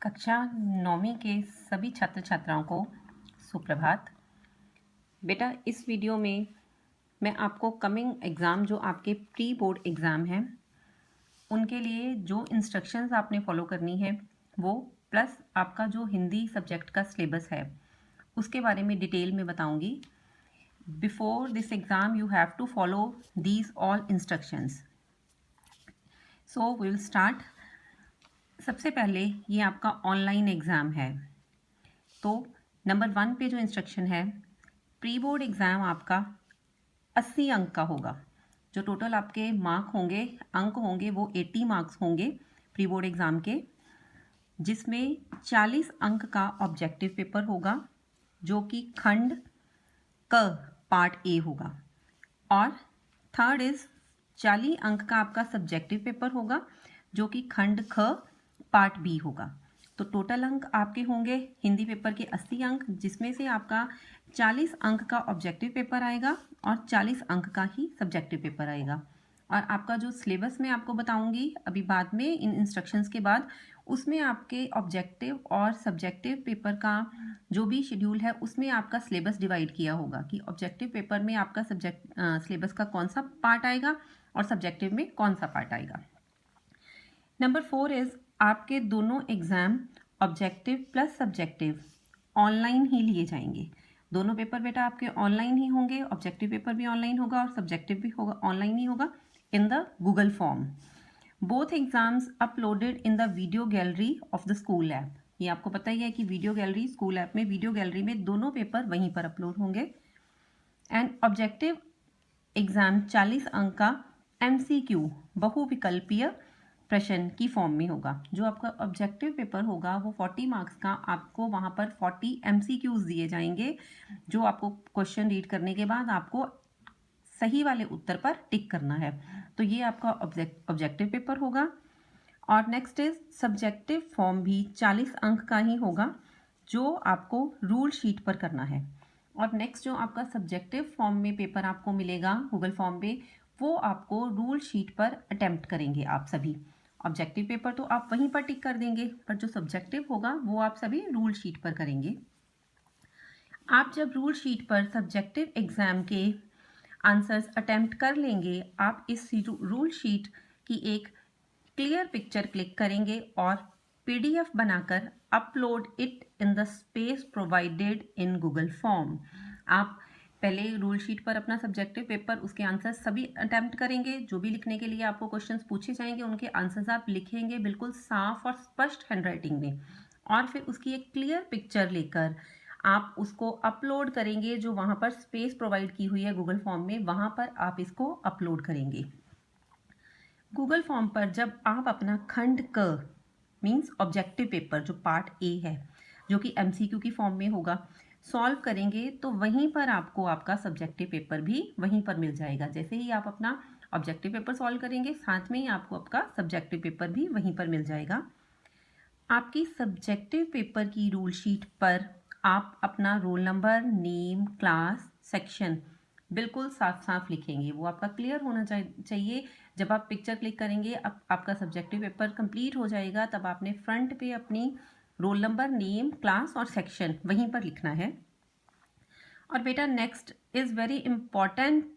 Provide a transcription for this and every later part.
कक्षा 9वीं के सभी छात्र छात्राओं को सुप्रभात। बेटा, इस वीडियो में मैं आपको कमिंग एग्ज़ाम जो आपके प्री बोर्ड एग्ज़ाम हैं उनके लिए जो इंस्ट्रक्शंस आपने फॉलो करनी है वो प्लस आपका जो हिंदी सब्जेक्ट का सिलेबस है उसके बारे में डिटेल में बताऊंगी। Before this exam you have to follow these all instructions. So we will start. सबसे पहले ये आपका ऑनलाइन एग्ज़ाम है, तो नंबर 1 पे जो इंस्ट्रक्शन है, प्री बोर्ड एग्ज़ाम आपका 80 अंक का होगा। जो टोटल आपके मार्क होंगे, अंक होंगे, वो 80 मार्क्स होंगे प्री बोर्ड एग्ज़ाम के, जिसमें 40 अंक का ऑब्जेक्टिव पेपर होगा जो कि खंड क पार्ट ए होगा, और थर्ड इज 40 अंक का आपका सब्जेक्टिव पेपर होगा जो कि खंड ख पार्ट बी होगा। तो टोटल अंक आपके होंगे हिंदी पेपर के 80 अंक, जिसमें से आपका 40 अंक का ऑब्जेक्टिव पेपर आएगा और 40 अंक का ही सब्जेक्टिव पेपर आएगा। और आपका जो सिलेबस मैं आपको बताऊंगी अभी बाद में इन इंस्ट्रक्शंस के बाद, उसमें आपके ऑब्जेक्टिव और सब्जेक्टिव पेपर का जो भी शेड्यूल है उसमें आपका सिलेबस डिवाइड किया होगा कि ऑब्जेक्टिव पेपर में आपका सब्जेक्ट सिलेबस का कौन सा पार्ट आएगा और सब्जेक्टिव में कौन सा पार्ट आएगा। नंबर 4 इज़ आपके दोनों exam objective plus subjective online ही लिए जाएंगे। दोनों पेपर बेटा आपके ऑनलाइन ही होंगे, ऑब्जेक्टिव पेपर भी ऑनलाइन होगा और सब्जेक्टिव भी होगा ऑनलाइन ही होगा in the Google form. Both exams uploaded in the video gallery of the school app. ये आपको पता ही है कि वीडियो गैलरी स्कूल ऐप में, वीडियो गैलरी में दोनों पेपर वहीं पर अपलोड होंगे। एंड ऑब्जेक्टिव एग्जाम 40 अंक का MCQ बहुविकल्पीय प्रश्न की फॉर्म में होगा। जो आपका ऑब्जेक्टिव पेपर होगा वो 40 मार्क्स का, आपको वहाँ पर 40 MCQs दिए जाएंगे जो आपको क्वेश्चन रीड करने के बाद आपको सही वाले उत्तर पर टिक करना है। तो ये आपका ऑब्जेक्टिव पेपर होगा। और नेक्स्ट इज सब्जेक्टिव फॉर्म भी 40 अंक का ही होगा जो आपको रूल शीट पर करना है। और नेक्स्ट जो आपका सब्जेक्टिव फॉर्म में पेपर आपको मिलेगा गूगल फॉर्म पे, वो आपको रूल शीट पर अटेम्प्ट करेंगे आप सभी। ऑब्जेक्टिव पेपर तो आप वहीं पर टिक कर देंगे, पर जो सब्जेक्टिव होगा वो आप सभी रूल शीट पर करेंगे। आप जब रूल शीट पर सब्जेक्टिव एग्जाम के आंसर्स अटेम्प्ट कर लेंगे, आप इस रूल शीट की एक क्लियर पिक्चर क्लिक करेंगे और PDF बनाकर upload it in the space provided in Google form. आप पहले रूल शीट पर अपना सब्जेक्टिव पेपर, उसके आंसर्स सभी अटेम्प्ट करेंगे। जो भी लिखने के लिए आपको क्वेश्चंस पूछे जाएंगे उनके आंसर्स आप लिखेंगे बिल्कुल साफ और स्पष्ट हैंडराइटिंग में, और फिर उसकी एक क्लियर पिक्चर लेकर आप उसको अपलोड करेंगे। जो वहाँ पर स्पेस प्रोवाइड की हुई है गूगल फॉर्म में, वहाँ पर आप इसको अपलोड करेंगे। गूगल फॉर्म पर जब आप अपना खंड क मीन्स ऑब्जेक्टिव पेपर जो पार्ट ए है, जो कि MCQ की फॉर्म में होगा, सॉल्व करेंगे, तो वहीं पर आपको आपका सब्जेक्टिव पेपर भी वहीं पर मिल जाएगा। जैसे ही आप अपना ऑब्जेक्टिव पेपर सॉल्व करेंगे, साथ में ही आपको आपका सब्जेक्टिव पेपर भी वहीं पर मिल जाएगा। आपकी सब्जेक्टिव पेपर की रूल शीट पर आप अपना role number, name, class, section बिल्कुल साफ साफ लिखेंगे। वो आपका क्लियर होना चाहिए। जब आप पिक्चर क्लिक करेंगे, आपका सब्जेक्टिव पेपर कंप्लीट हो जाएगा, तब आपने फ्रंट पे अपनी रोल नंबर, नेम, क्लास और सेक्शन वहीं पर लिखना है। और बेटा next is very important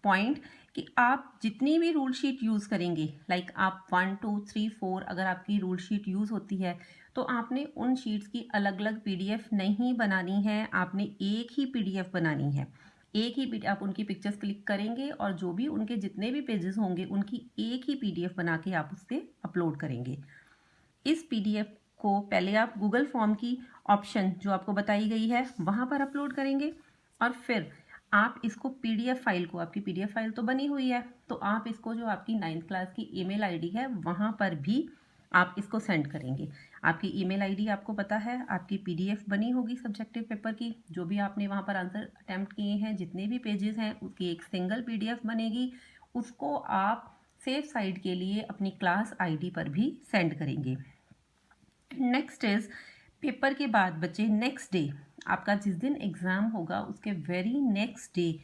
point कि आप जितनी भी रूल शीट यूज़ करेंगे, लाइक आप 1 2 3 4 अगर आपकी रूल शीट यूज़ होती है, तो आपने उन शीट्स की अलग अलग PDF नहीं बनानी है, आपने एक ही PDF बनानी है। एक ही आप उनकी पिक्चर्स क्लिक करेंगे और जो भी उनके जितने भी पेजेस होंगे उनकी एक ही PDF बना के आप उस पर अपलोड करेंगे। इस PDF को पहले आप गूगल फॉर्म की ऑप्शन जो आपको बताई गई है वहाँ पर अपलोड करेंगे, और फिर आप इसको PDF फाइल को, आपकी PDF फाइल तो बनी हुई है, तो आप इसको जो आपकी 9th क्लास की ईमेल आईडी है वहाँ पर भी आप इसको सेंड करेंगे। आपकी ईमेल आईडी आपको पता है, आपकी PDF बनी होगी सब्जेक्टिव पेपर की, जो भी आपने वहाँ पर आंसर अटैम्प्ट किए हैं, जितने भी पेजेस हैं उसकी एक सिंगल PDF बनेगी। उसको आप सेफ साइड के लिए अपनी क्लास ID पर भी सेंड करेंगे। नेक्स्ट इज पेपर के बाद बच्चे नेक्स्ट डे, आपका जिस दिन एग्ज़ाम होगा उसके वेरी नेक्स्ट डे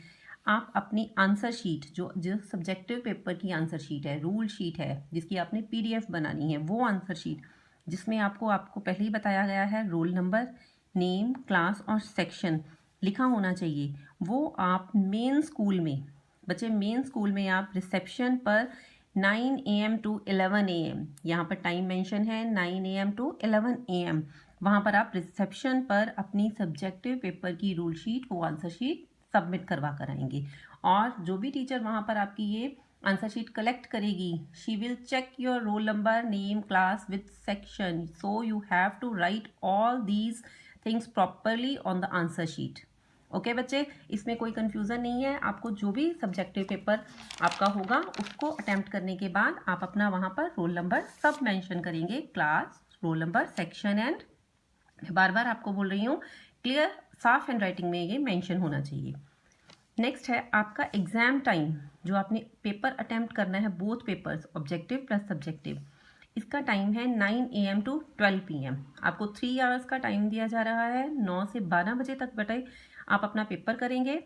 आप अपनी आंसर शीट, जो सब्जेक्टिव पेपर की आंसर शीट है, रूल शीट है, जिसकी आपने PDF बनानी है, वो आंसर शीट जिसमें आपको पहले ही बताया गया है रोल नंबर, नेम, क्लास और सेक्शन लिखा होना चाहिए। वो आप मेन स्कूल में, बच्चे मेन स्कूल में आप रिसेप्शन पर 9 AM to 11 AM, यहाँ पर टाइम मेंशन है 9 AM to 11 AM, वहाँ पर आप रिसेप्शन पर अपनी सब्जेक्टिव पेपर की रूल शीट, वो आंसर शीट सबमिट करवा कर आएंगे। और जो भी टीचर वहाँ पर आपकी ये आंसर शीट कलेक्ट करेगी, she will check your roll number, name, class with section, so you have to write all these things properly on the answer sheet. Okay बच्चे, इसमें कोई कंफ्यूजन नहीं है। आपको जो भी सब्जेक्टिव पेपर आपका होगा उसको अटेम्प्ट करने के बाद आप अपना वहाँ पर रोल नंबर सब मेंशन करेंगे, class, roll number, section and, बार बार आपको बोल रही हूँ, क्लियर साफ हैंड राइटिंग में ये मेंशन होना चाहिए। नेक्स्ट है आपका एग्जाम टाइम, जो आपने पेपर अटेम्प्ट करना है, both papers objective plus subjective, इसका टाइम है 9 AM to 12 PM। आपको 3 आवर्स का टाइम दिया जा रहा है, 9 से 12 बजे तक बेटे आप अपना पेपर करेंगे।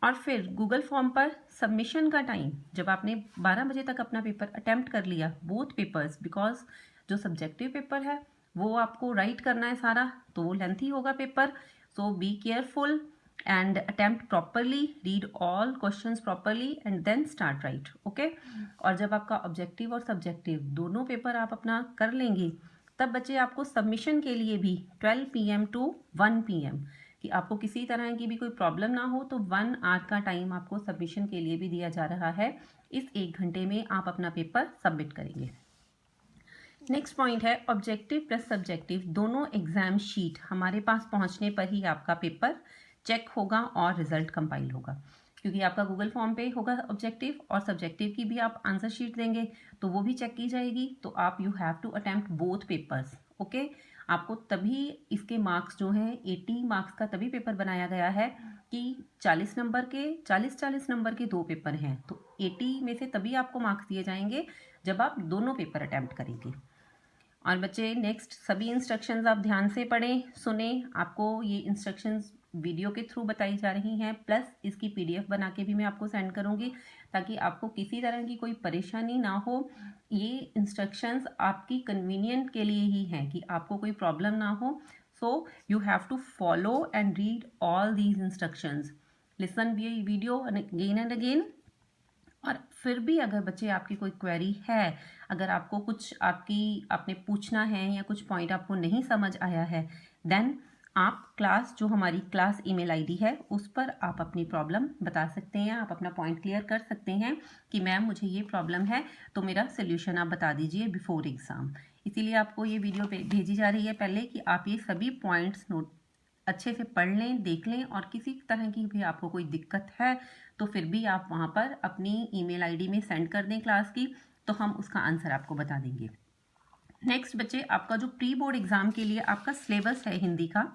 और फिर गूगल फॉर्म पर सबमिशन का टाइम, जब आपने 12 बजे तक अपना पेपर अटेम्प्ट कर लिया, बोथ पेपर्स, बिकॉज जो सब्जेक्टिव पेपर है वो आपको राइट करना है सारा, तो वो लेंथी होगा paper, so be careful and attempt properly, read all questions properly and then start write, okay? और जब आपका ऑब्जेक्टिव और सब्जेक्टिव दोनों पेपर आप अपना कर लेंगे, तब बच्चे आपको सबमिशन के लिए भी 12 PM to 1 PM, कि आपको किसी तरह की भी कोई प्रॉब्लम ना हो तो 1 आवर का टाइम आपको सबमिशन के लिए भी दिया जा रहा है। इस 1 घंटे में आप अपना पेपर सबमिट करेंगे। नेक्स्ट पॉइंट है ऑब्जेक्टिव प्लस सब्जेक्टिव दोनों एग्जाम शीट हमारे पास पहुंचने पर ही आपका पेपर चेक होगा और रिजल्ट कंपाइल होगा, क्योंकि आपका गूगल फॉर्म पे होगा ऑब्जेक्टिव और सब्जेक्टिव की भी आप आंसर शीट देंगे तो वो भी चेक की जाएगी। तो आप you have to attempt both papers, okay? आपको तभी इसके मार्क्स जो हैं 80 मार्क्स का तभी पेपर बनाया गया है कि 40 नंबर के 40 नंबर के 2 पेपर हैं, तो 80 में से तभी आपको मार्क्स दिए जाएंगे जब आप दोनों पेपर अटेम्प्ट करेंगे। और बच्चे नेक्स्ट सभी इंस्ट्रक्शंस आप ध्यान से पढ़ें, सुने, आपको ये इंस्ट्रक्शंस वीडियो के थ्रू बताई जा रही हैं, प्लस इसकी PDF बना के भी मैं आपको सेंड करूंगी ताकि आपको किसी तरह की कोई परेशानी ना हो। ये इंस्ट्रक्शंस आपकी कन्वीनियंट के लिए ही हैं कि आपको कोई प्रॉब्लम ना हो, so you have to follow and read all these instructions, listen video again and again. और फिर भी अगर बच्चे आपकी कोई क्वेरी है, अगर आपको कुछ आपने पूछना है या कुछ पॉइंट आपको नहीं समझ आया है, देन आप क्लास, जो हमारी क्लास ईमेल आईडी है, उस पर आप अपनी प्रॉब्लम बता सकते हैं, आप अपना पॉइंट क्लियर कर सकते हैं कि मैम मुझे ये प्रॉब्लम है तो मेरा सोल्यूशन आप बता दीजिए बिफोर एग्ज़ाम। इसीलिए आपको ये वीडियो भेजी जा रही है पहले कि आप ये सभी पॉइंट्स नोट अच्छे से पढ़ लें, देख लें, और किसी तरह की भी आपको कोई दिक्कत है तो फिर भी आप वहाँ पर अपनी ईमेल आईडी में सेंड कर दें क्लास की, तो हम उसका आंसर आपको बता देंगे। नेक्स्ट बच्चे, आपका जो प्री बोर्ड एग्ज़ाम के लिए आपका सिलेबस है हिंदी का,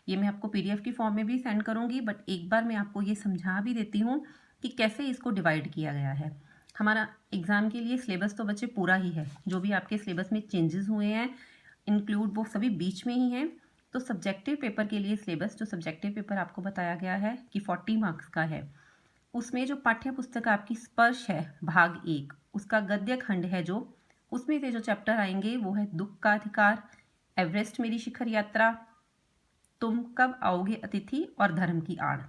ये मैं आपको PDF की फॉर्म में भी सेंड करूँगी, बट एक बार मैं आपको ये समझा भी देती हूँ कि कैसे इसको डिवाइड किया गया है। हमारा एग्ज़ाम के लिए सिलेबस तो बच्चे पूरा ही है, जो भी आपके सिलेबस में चेंजेस हुए हैं इंक्लूड वो सभी बीच में ही हैं। तो सब्जेक्टिव पेपर के लिए सिलेबस, जो सब्जेक्टिव पेपर आपको बताया गया है कि 40 मार्क्स का है, उसमें जो पाठ्य पुस्तक आपकी स्पर्श है भाग 1, उसका गद्य खंड है जो, उसमें से जो चैप्टर आएंगे वो है दुख का अधिकार, एवरेस्ट मेरी शिखर यात्रा, तुम कब आओगे अतिथि और धर्म की आड़।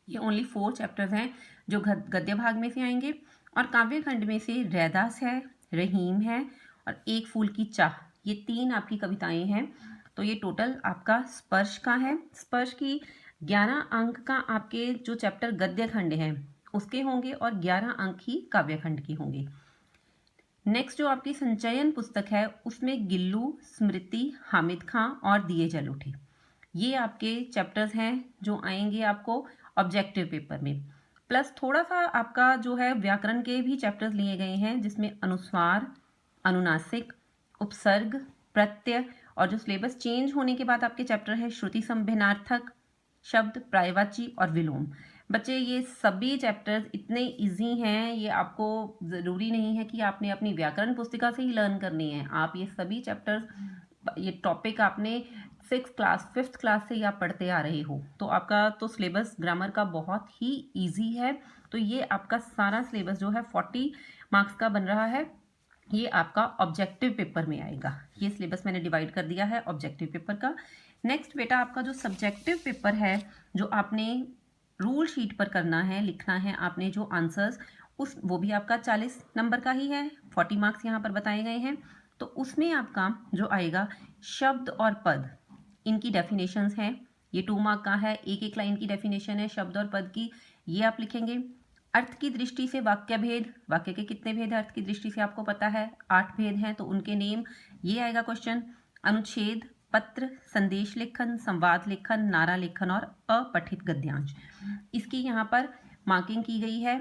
ये ओनली 4 चैप्टर्स हैं जो गद्य भाग में से आएंगे। और काव्य खंड में से रैदास है, रहीम है और एक फूल की चाह, ये 3 आपकी कविताएं हैं। तो ये टोटल आपका स्पर्श का है। स्पर्श की 11 अंक का आपके जो चैप्टर गद्य खंड हैं उसके होंगे और 11 अंक ही काव्य खंड के होंगे। नेक्स्ट जो आपकी संचयन पुस्तक है उसमें गिल्लू, स्मृति, हामिद खां और दिए जल उठे, ये आपके चैप्टर्स हैं जो आएंगे आपको ऑब्जेक्टिव पेपर में। प्लस थोड़ा सा आपका जो है व्याकरण के भी चैप्टर्स लिए गए हैं, जिसमें अनुस्वार, अनुनासिक, उपसर्ग, प्रत्यय, और जो सिलेबस चेंज होने के बाद आपके चैप्टर है श्रुति संभिन्नार्थक, शब्द, पर्यायवाची और विलोम। बच्चे ये सभी चैप्टर्स इतने इजी हैं, ये आपको ज़रूरी नहीं है कि आपने अपनी व्याकरण पुस्तिका से ही लर्न करनी है। आप ये सभी चैप्टर्स, ये टॉपिक आपने 6th क्लास 5th क्लास से ही आप पढ़ते आ रहे हो, तो आपका तो सिलेबस ग्रामर का बहुत ही इजी है। तो ये आपका सारा सिलेबस जो है 40 मार्क्स का बन रहा है। ये आपका ऑब्जेक्टिव पेपर में आएगा। ये सिलेबस मैंने डिवाइड कर दिया है ऑब्जेक्टिव पेपर का। नेक्स्ट बेटा आपका जो सब्जेक्टिव पेपर है, जो आपने रूल शीट पर करना है, लिखना है आपने जो आंसर्स, वो भी आपका 40 नंबर का ही है। 40 मार्क्स यहाँ पर बताए गए हैं। तो उसमें आपका जो आएगा शब्द और पद, इनकी डेफिनेशंस हैं। ये 2 मार्क का है, एक एक लाइन की डेफिनेशन है शब्द और पद की, ये आप लिखेंगे। अर्थ की दृष्टि से वाक्य भेद, वाक्य के कितने भेद है अर्थ की दृष्टि से आपको पता है, 8 भेद हैं, तो उनके नेम, ये आएगा क्वेश्चन। अनुच्छेद, पत्र, संदेश लेखन, संवाद लेखन, नारा लेखन और अपठित गद्यांश, इसकी यहाँ पर मार्किंग की गई है।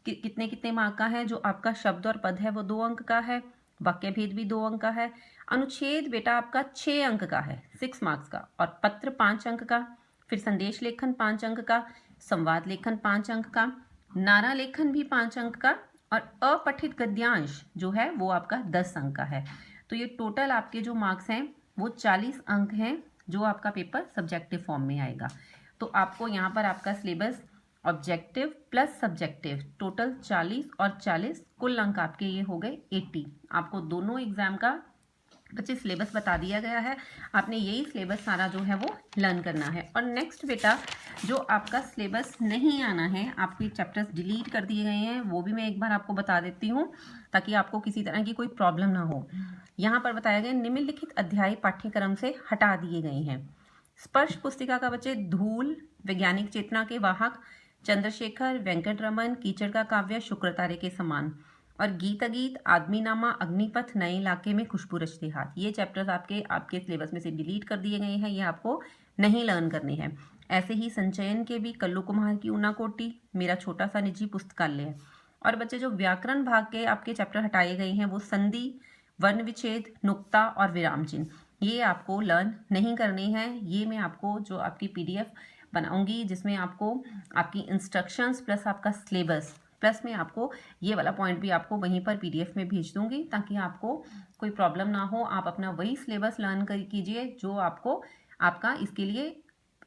कितने कितने मार्क का है। जो आपका शब्द और पद है वो 2 अंक का है, वाक्य भेद भी 2 अंक का है। अनुच्छेद बेटा आपका 6 अंक का है, 6 मार्क्स का, और पत्र 5 अंक का, फिर संदेश लेखन 5 अंक का, संवाद लेखन 5 अंक का, नारा लेखन भी 5 अंक का, और अपठित गद्यांश जो है वो आपका 10 अंक का है। तो ये टोटल आपके जो मार्क्स हैं वो 40 अंक हैं, जो आपका पेपर सब्जेक्टिव फॉर्म में आएगा। तो आपको यहाँ पर आपका syllabus objective plus subjective total 40 और 40 कुल अंक आपके ये हो गए 80। आपको दोनों एग्जाम का बच्चे सिलेबस बता दिया गया है, आपने यही सिलेबस सारा जो है वो लर्न करना है। और नेक्स्ट बेटा जो आपका सिलेबस नहीं आना है, आपके चैप्टर्स डिलीट कर दिए गए हैं, वो भी मैं एक बार आपको बता देती हूँ ताकि आपको किसी तरह की कोई प्रॉब्लम ना हो। यहाँ पर बताया गया निम्नलिखित अध्याय पाठ्यक्रम से हटा दिए गए हैं। स्पर्श पुस्तिका का बच्चे धूल, वैज्ञानिक चेतना के वाहक, चंद्रशेखर, वेंकट रमन, कीचड़ का काव्य, शुक्र तारे के समान, और गीत अगीत, आदमीनामा, अग्निपथ, नए इलाके में, खुशबू रचते हाथ, ये चैप्टर्स आपके सिलेबस में से डिलीट कर दिए गए हैं, ये आपको नहीं लर्न करने हैं। ऐसे ही संचयन के भी कल्लू कुमार की ऊना कोटी, मेरा छोटा सा निजी पुस्तकालय है। और बच्चे जो व्याकरण भाग के आपके चैप्टर हटाए गए हैं वो संधि, वर्ण विच्छेद, नुक्ता और विराम चिन्ह, ये आपको लर्न नहीं करने हैं। ये मैं आपको जो आपकी PDF बनाऊंगी जिसमें आपको आपकी इंस्ट्रक्शंस प्लस आपका सिलेबस प्लस में आपको ये वाला पॉइंट भी आपको वहीं पर PDF में भेज दूंगी ताकि आपको कोई प्रॉब्लम ना हो। आप अपना वही सिलेबस लर्न कर कीजिए जो आपको आपका इसके लिए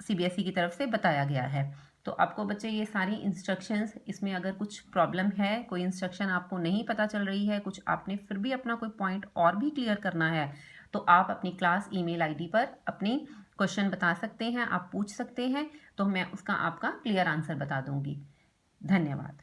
CBSE की तरफ से बताया गया है। तो आपको बच्चे ये सारी इंस्ट्रक्शंस, इसमें अगर कुछ प्रॉब्लम है, कोई इंस्ट्रक्शन आपको नहीं पता चल रही है, कुछ आपने फिर भी अपना कोई पॉइंट और भी क्लियर करना है, तो आप अपनी क्लास ईमेल ID पर अपनी क्वेश्चन बता सकते हैं, आप पूछ सकते हैं, तो मैं उसका आपका क्लियर आंसर बता दूंगी। धन्यवाद।